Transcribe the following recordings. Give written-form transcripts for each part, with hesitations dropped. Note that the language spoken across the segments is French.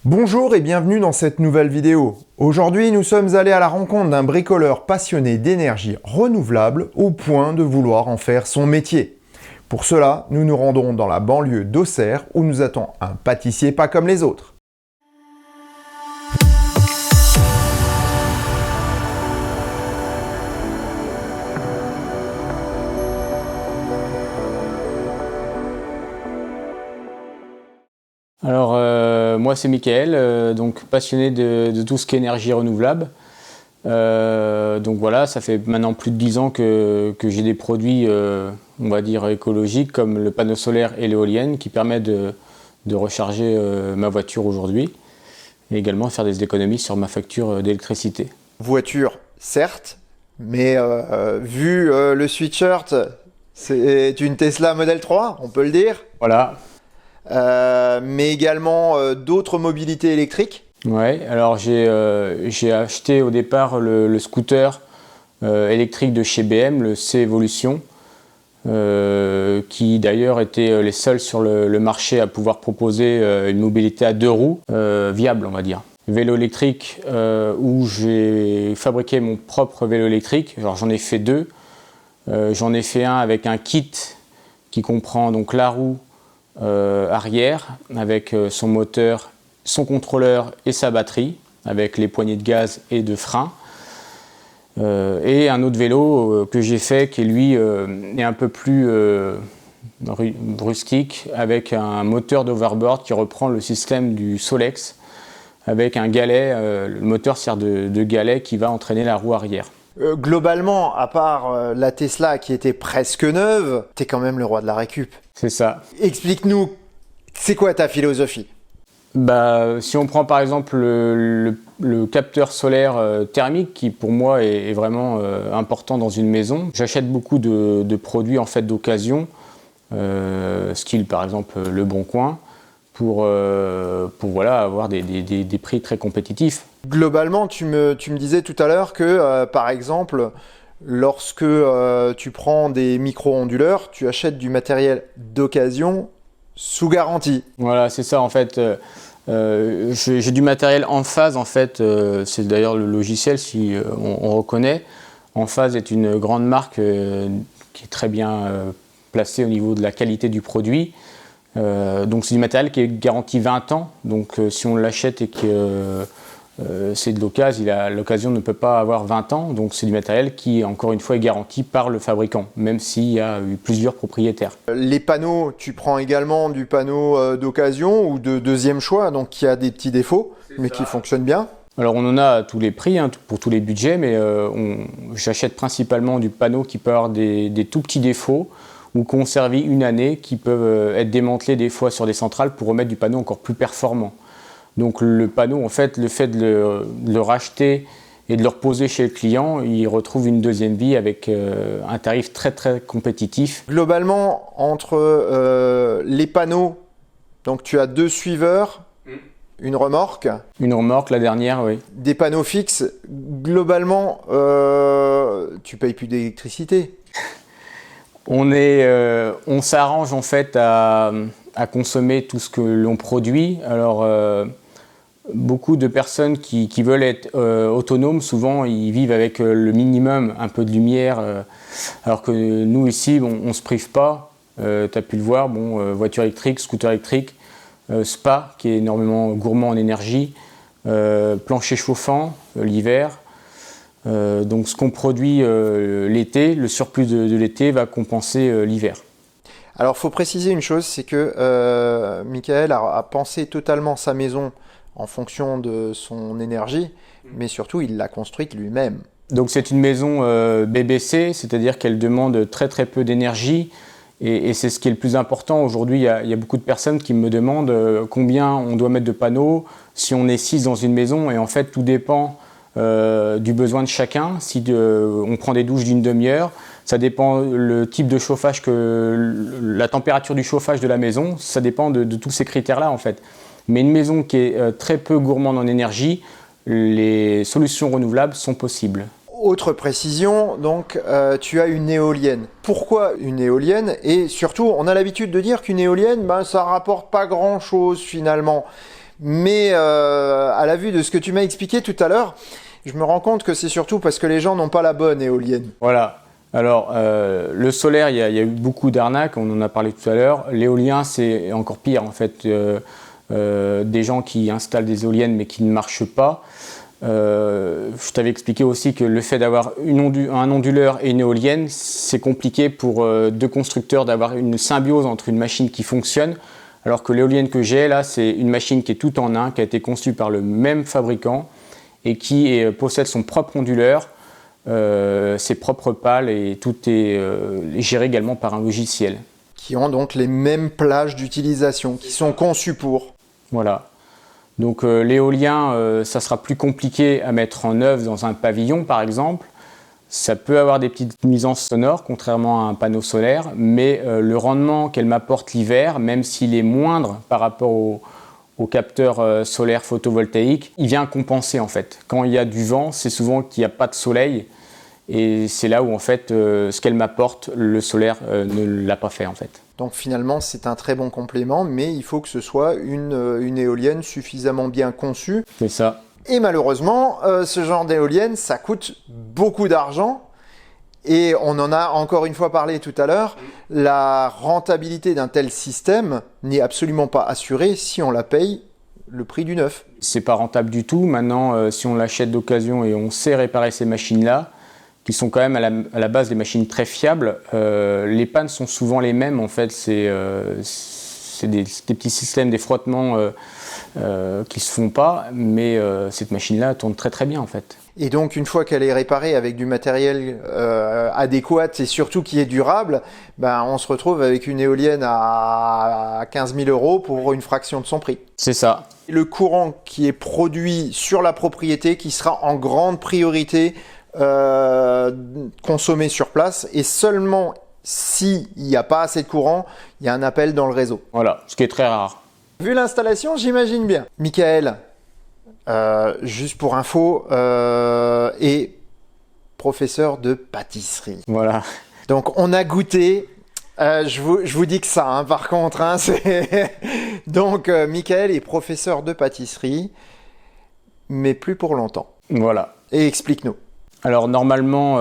Bonjour et bienvenue dans cette nouvelle vidéo. Aujourd'hui, nous sommes allés à la rencontre d'un bricoleur passionné d'énergie renouvelable au point de vouloir en faire son métier. Pour cela, nous nous rendons dans la banlieue d'Auxerre où nous attend un pâtissier pas comme les autres. Alors moi c'est Mickaël, donc passionné de tout ce qui est énergie renouvelable. Donc voilà, ça fait maintenant plus de 10 ans que j'ai des produits, on va dire écologiques, comme le panneau solaire et l'éolienne qui permettent de recharger ma voiture aujourd'hui et également faire des économies sur ma facture d'électricité. Voiture, certes, mais vu le sweatshirt, c'est une Tesla Model 3, on peut le dire. Voilà. Mais également d'autres mobilités électriques. Ouais, alors j'ai acheté au départ le scooter électrique de chez BM, le C-Evolution, qui d'ailleurs était les seuls sur le marché à pouvoir proposer une mobilité à 2 roues viable, on va dire. Vélo électrique où j'ai fabriqué mon propre vélo électrique, alors j'en ai fait 2. J'en ai fait un avec un kit qui comprend donc la roue arrière avec son moteur, son contrôleur et sa batterie avec les poignées de gaz et de frein, et un autre vélo que j'ai fait qui lui est un peu plus rustique avec un moteur d'overboard qui reprend le système du Solex avec un galet, le moteur sert de galet qui va entraîner la roue arrière. Globalement, à part la Tesla qui était presque neuve, t'es quand même le roi de la récup. C'est ça. Explique-nous, c'est quoi ta philosophie? Si on prend par exemple le capteur solaire thermique qui pour moi est vraiment important dans une maison, j'achète beaucoup de produits en fait d'occasion, style par exemple Le Bon Coin, pour voilà, avoir des prix très compétitifs. Globalement, tu me disais tout à l'heure que, par exemple, lorsque tu prends des micro-onduleurs, tu achètes du matériel d'occasion sous garantie. Voilà, c'est ça en fait. J'ai du matériel Enphase en fait. C'est d'ailleurs le logiciel, si on reconnaît. Enphase est une grande marque qui est très bien placée au niveau de la qualité du produit. Donc c'est du matériel qui est garanti 20 ans. Donc si on l'achète et que c'est de l'occasion, l'occasion ne peut pas avoir 20 ans, donc c'est du matériel qui, encore une fois, est garanti par le fabricant, même s'il y a eu plusieurs propriétaires. Les panneaux, tu prends également du panneau d'occasion ou de deuxième choix, donc qui a des petits défauts, mais qui fonctionne bien. Alors on en a à tous les prix, pour tous les budgets, mais j'achète principalement du panneau qui peut avoir des tout petits défauts, ou conserver une année, qui peuvent être démantelés des fois sur des centrales pour remettre du panneau encore plus performant. Donc le panneau, en fait, le fait de le racheter et de le reposer chez le client, il retrouve une deuxième vie avec un tarif très très compétitif. Globalement, entre les panneaux, donc tu as 2 suiveurs, une remorque. Une remorque, la dernière, oui. Des panneaux fixes, globalement, tu payes plus d'électricité. On s'arrange en fait à consommer tout ce que l'on produit. Alors beaucoup de personnes qui veulent être autonomes, souvent ils vivent avec le minimum, un peu de lumière, alors que nous ici, on ne se prive pas. Tu as pu le voir, voiture électrique, scooter électrique, spa qui est énormément gourmand en énergie, plancher chauffant l'hiver. Donc ce qu'on produit l'été, le surplus de l'été va compenser l'hiver. Alors il faut préciser une chose, c'est que Mickaël a pensé totalement sa maison en fonction de son énergie, mais surtout il l'a construite lui-même. Donc c'est une maison BBC, c'est-à-dire qu'elle demande très très peu d'énergie, et c'est ce qui est le plus important. Aujourd'hui, il y a beaucoup de personnes qui me demandent combien on doit mettre de panneaux, si on est 6 dans une maison, et en fait tout dépend du besoin de chacun. Si on prend des douches d'une demi-heure, ça dépend le type de chauffage, la température du chauffage de la maison, ça dépend de tous ces critères-là en fait. Mais une maison qui est très peu gourmande en énergie, les solutions renouvelables sont possibles. Autre précision, donc tu as une éolienne. Pourquoi une éolienne? Et surtout, on a l'habitude de dire qu'une éolienne, ça rapporte pas grand-chose finalement. Mais à la vue de ce que tu m'as expliqué tout à l'heure, je me rends compte que c'est surtout parce que les gens n'ont pas la bonne éolienne. Voilà. Alors, le solaire, il y a eu beaucoup d'arnaques, on en a parlé tout à l'heure. L'éolien, c'est encore pire, en fait. Des gens qui installent des éoliennes mais qui ne marchent pas. Je t'avais expliqué aussi que le fait d'avoir un onduleur et une éolienne, c'est compliqué pour deux constructeurs d'avoir une symbiose entre une machine qui fonctionne, alors que l'éolienne que j'ai là, c'est une machine qui est toute en un, qui a été conçue par le même fabricant et qui possède son propre onduleur, ses propres pales, et tout est géré également par un logiciel. Qui ont donc les mêmes plages d'utilisation, qui sont conçues pour. Voilà. Donc l'éolien, ça sera plus compliqué à mettre en œuvre dans un pavillon par exemple. Ça peut avoir des petites nuisances sonores, contrairement à un panneau solaire, mais le rendement qu'elle m'apporte l'hiver, même s'il est moindre par rapport au capteur solaire photovoltaïque, il vient compenser en fait. Quand il y a du vent, c'est souvent qu'il n'y a pas de soleil, et c'est là où en fait ce qu'elle m'apporte, le solaire ne l'a pas fait en fait. Donc finalement c'est un très bon complément, mais il faut que ce soit une éolienne suffisamment bien conçue. C'est ça. Et malheureusement, ce genre d'éolienne, ça coûte beaucoup d'argent. Et on en a encore une fois parlé tout à l'heure, la rentabilité d'un tel système n'est absolument pas assurée si on la paye le prix du neuf. C'est pas rentable du tout. Maintenant, si on l'achète d'occasion et on sait réparer ces machines-là, qui sont quand même à la base des machines très fiables, les pannes sont souvent les mêmes. En fait, c'est des petits systèmes, des frottements qui se font pas, mais cette machine-là tourne très très bien en fait. Et donc une fois qu'elle est réparée avec du matériel adéquat et surtout qui est durable, ben, on se retrouve avec une éolienne à 15 000 € pour une fraction de son prix. C'est ça. Le courant qui est produit sur la propriété qui sera en grande priorité consommé sur place, et seulement s'il n'y a pas assez de courant, il y a un appel dans le réseau. Voilà, ce qui est très rare. Vu l'installation, j'imagine bien. Michael, juste pour info, est professeur de pâtisserie. Voilà. Donc on a goûté, je vous dis que ça, hein, par contre. Hein, donc Michael est professeur de pâtisserie, mais plus pour longtemps. Voilà. Et explique-nous. Alors normalement,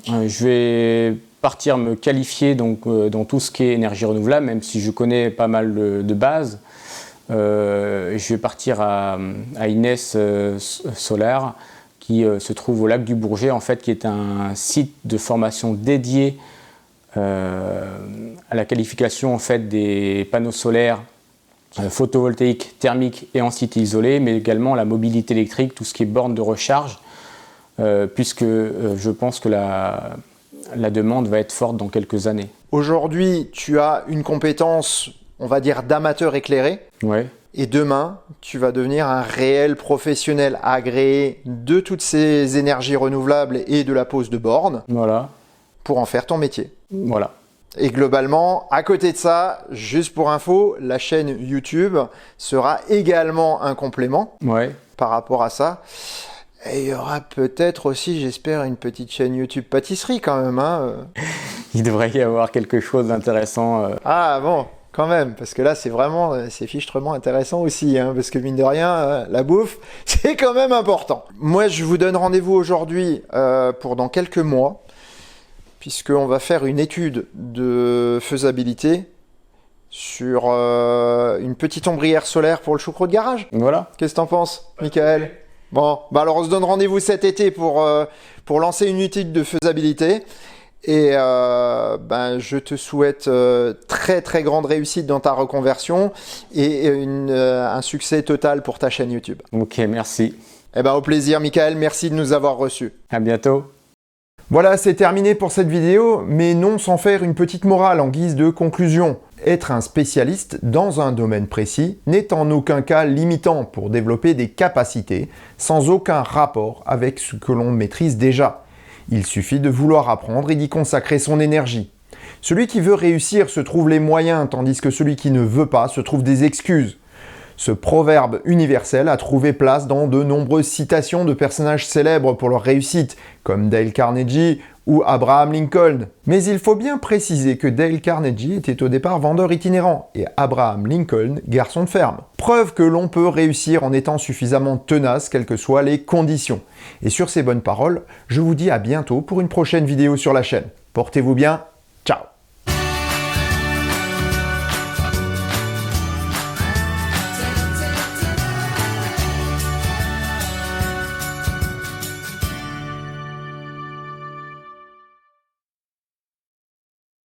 je vais partir me qualifier donc, dans tout ce qui est énergie renouvelable, même si je connais pas mal de bases. Je vais partir à Inès Solar, qui se trouve au lac du Bourget, en fait, qui est un site de formation dédié à la qualification en fait, des panneaux solaires photovoltaïques, thermiques et en site isolé, mais également la mobilité électrique, tout ce qui est borne de recharge, puisque je pense que la demande va être forte dans quelques années. Aujourd'hui, tu as une compétence, on va dire, d'amateur éclairé. Ouais. Et demain, tu vas devenir un réel professionnel agréé de toutes ces énergies renouvelables et de la pose de bornes. Voilà. Pour en faire ton métier. Voilà. Et globalement, à côté de ça, juste pour info, la chaîne YouTube sera également un complément par rapport à ça. Et il y aura peut-être aussi, j'espère, une petite chaîne YouTube pâtisserie quand même. Hein. Il devrait y avoir quelque chose d'intéressant. Ah bon, quand même, parce que là, c'est fichtrement intéressant aussi, hein, parce que mine de rien, la bouffe, c'est quand même important. Moi, je vous donne rendez-vous aujourd'hui pour dans quelques mois, puisqu'on va faire une étude de faisabilité sur une petite ombrière solaire pour le choucroute de garage. Voilà. Qu'est-ce que t'en penses, Michael ? Bon, bah alors on se donne rendez-vous cet été pour lancer une étude de faisabilité. Et je te souhaite très très grande réussite dans ta reconversion et un succès total pour ta chaîne YouTube. Ok, merci. Eh ben, au plaisir, Michael. Merci de nous avoir reçus. À bientôt. Voilà, c'est terminé pour cette vidéo, mais non sans faire une petite morale en guise de conclusion. Être un spécialiste dans un domaine précis n'est en aucun cas limitant pour développer des capacités sans aucun rapport avec ce que l'on maîtrise déjà. Il suffit de vouloir apprendre et d'y consacrer son énergie. Celui qui veut réussir se trouve les moyens, tandis que celui qui ne veut pas se trouve des excuses. Ce proverbe universel a trouvé place dans de nombreuses citations de personnages célèbres pour leur réussite, comme Dale Carnegie ou Abraham Lincoln. Mais il faut bien préciser que Dale Carnegie était au départ vendeur itinérant et Abraham Lincoln garçon de ferme. Preuve que l'on peut réussir en étant suffisamment tenace quelles que soient les conditions. Et sur ces bonnes paroles, je vous dis à bientôt pour une prochaine vidéo sur la chaîne. Portez-vous bien.